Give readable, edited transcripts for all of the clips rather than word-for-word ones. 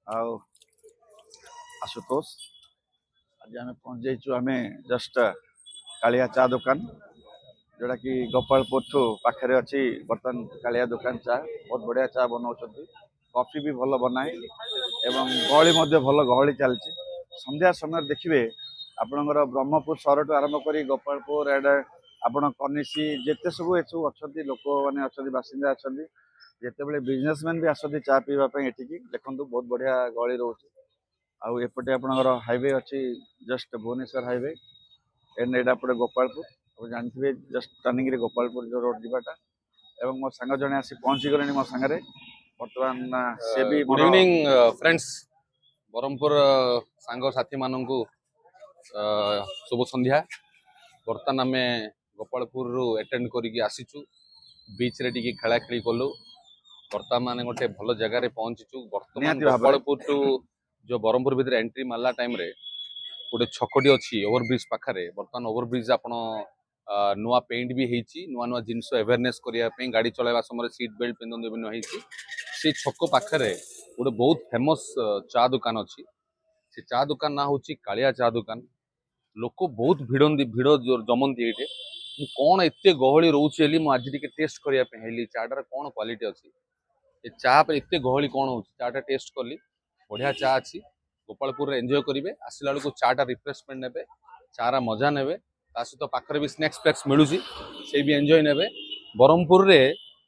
ଆଉ ଆଶୁତୋଷ। ଆଜି ଆମେ ପହଞ୍ଚି ଯାଇଛୁ ଆମେ ଜଷ୍ଟ କାଳିଆ ଚା ଦୋକାନ जोटा कि गोपालपुर पाखे अच्छी बर्तमान कालिया दुकान चा बहुत बढ़िया चा बनाऊँ कॉफी भी भल बनाए एवं गहली भल गहली चलती संध्या समय देखिए आपणकर ब्रह्मपुर सहर टू आरंभ कर गोपालपुर एडे आपण कनिसी जिते सब ये अच्छा लोक मैंने अच्छा बासिंदा अच्छा जिते बिजनेसमैन भी आसती चा पीवाई एठिकी देखो बहुत बढ़िया गहली रोचे आउटे आपणकर हाईवे अच्छी जस्ट भुवनेश्वर हाईवे एंड एटा पड़े गोपालपुर आप जानते जस्ट टर्निंग रे गोपालपुर जो रोड जीवाटा एवं मो सांग जने आसी पहुंची गले मो सांगरे बर्तमान से भी गुड इवनिंग फ्रेंड्स बरमपुर सांग साथी मानू शुभ संध्या बर्तमान आम गोपालपुर एटेंड करके आसीचु बीच रे टिके खेला खेली कलु बर्तमान गोटे भल जगार पहुंचीचु बर्तमान गोपालपुर टू जो बरमपुर भीतर एंट्री मारला टाइम रे गोटे छकटी अच्छी ओवरब्रिज पाखे बर्तमान ओवरब्रिज आपण नुआ पेंट भी होती नुआ नुआ जिनस अवेयरनेस करने गाड़ी चलाइबा समय सीट बेल्ट पिंधन होती से छक पाखे गोटे बहुत फेमस चा दुकान अच्छी से चा दुकान ना हूँ कालिया चा दुकान लोक बहुत भिड़ जमती ये कौन एत गहली रोचे मुझे टे टेस्ट करने चाटार कौन क्वालिटी अच्छी ये चा एत गहली कौन हो चाटा टेस्ट कली बढ़िया चा अच्छी गोपालपुर एंजॉय करेंगे आसला बेलू चाटा रिफ्रेशमेंट ने चारा मजा ने सहित पाखे भी स्नैक्स फ्लैक्स मिलूँ से भी एंजॉय ने बरमपुर रे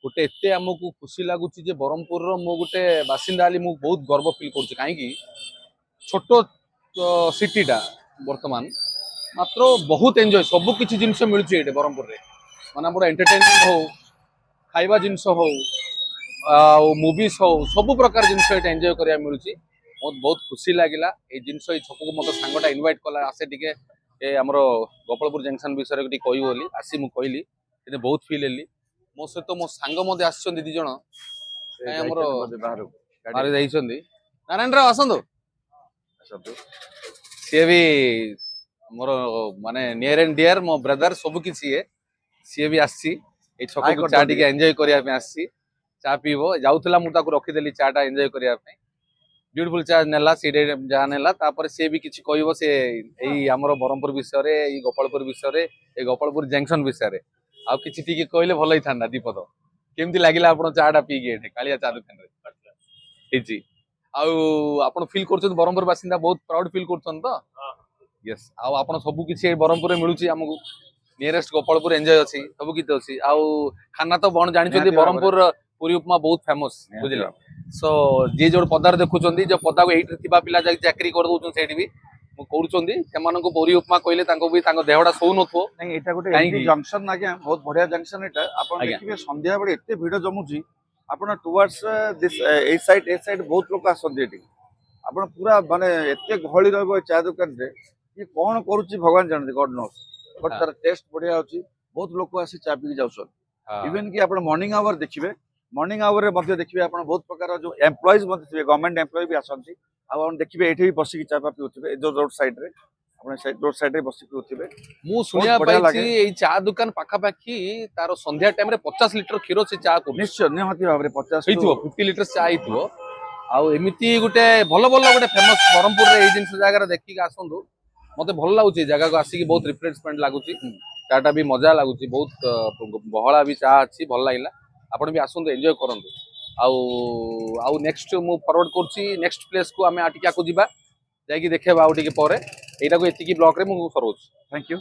गोटे एत आमको खुशी लगुच बरमपुर मु गोटे बासिंदा मु बहुत गर्व फिल कर कहीं छोट सिटीटा बर्तमान मात्र बहुत एंजॉय सबकि जिनस मिलूँ ये बरमपुर में माना बड़ा एंटरटेनमेंट हो खाइबा जिनस हो मूवीज हो सब प्रकार जिनस एंजॉय करा मिलूँ बहुत बहुत खुशी लगिला ये जिनस छक को मत सांगटा इनवाइट कला आसे टिके आमर गोपालपुर जंक्शन विषय टी कही आसी मुझे कहली बहुत फिल हेली मो सहित मो सांग मत आस दिज बाहर नारायण राव आसतु सी भी मोर माने नियर एंड डियर मो ब्रदर सब किसी सी भी आसी छक को चा टी एंजॉय करने आसी चा पीब जाऊला मुझे रखीदेली चाटा एंजॉय करने ब्यूटीफुल चा नेला सीडे जहाँ नेला तापर सी भी किसी कहब से आमर बरमपुर विषय गोपालपुर विषय गोपालपुर जंक्शन विषय आउ कि कहले भल ही था दीपद केमती लगे आप चाटा पीके कालिया चा दुकान आप फिल कर बरमपुर बासिंदा बहुत प्राउड फिल कर तो यस आप सब किसी बरमपुर मिलूँ आमको नियरेस्ट गोपालपुर एंजॉय अच्छी सब किसी अच्छी आउ खाना तो बन जानी बरमपुर पूरी उपमा बहुत फेमस बुझे सो जी जो पदार देखुं जो पदा को ये पिला चाकरी कर भी कर पूरी उपमा कहले भी देहटा शो न जंक्शन आज्ञा बहुत बढ़िया जंक्शन यहाँ देखिए संध्या बेले एत भिड़ जमुची आप टुवर्ड्स दिस ए साइड बहुत लोग आसती आप पूरा माने एत गहली रही चा दुकान ये कौन करुच्ची भगवान जानते गॉड नोस बट तार टेस्ट बढ़िया अच्छी बहुत लोग आसी चा पी जाऊँ इवेन कि आप मॉर्निंग आवर देखिए मॉर्निंग आवर में देखिए आप बहुत प्रकार जो एम्प्लॉइज थे गवर्नमेंट एम्प्लॉय भी आसती आप देखिए ये भी बसिक चा पीउे जो रोड साइड रे रोड साइड रे बसिक पीउे मुझे चा दुकान पाखापाखि तार संध्या टाइम रे 50 लिटर क्षीर से चा निश्चय निहती भाव 50 50 लिटर चा आमती गोटे भल भल गोटे फेमस बरमपुर रे जिन जगह देखिक आसतु मत भल लगुच जगह को आसिक बहुत रिफ्रेशमेंट लगुच चाटा भी मजा लगुच बहुत बहला भी चा अच्छी भल लगे आपण भी आसतु एंजॉय करूँ आउ नेक्स्ट मु फॉरवर्ड करछि नेक्स्ट प्लेस को आम टिके आकु जीवा जाकि देखा आउ टिके पर एटा को एतिकी ब्लॉक रे मु सरोज थैंक यू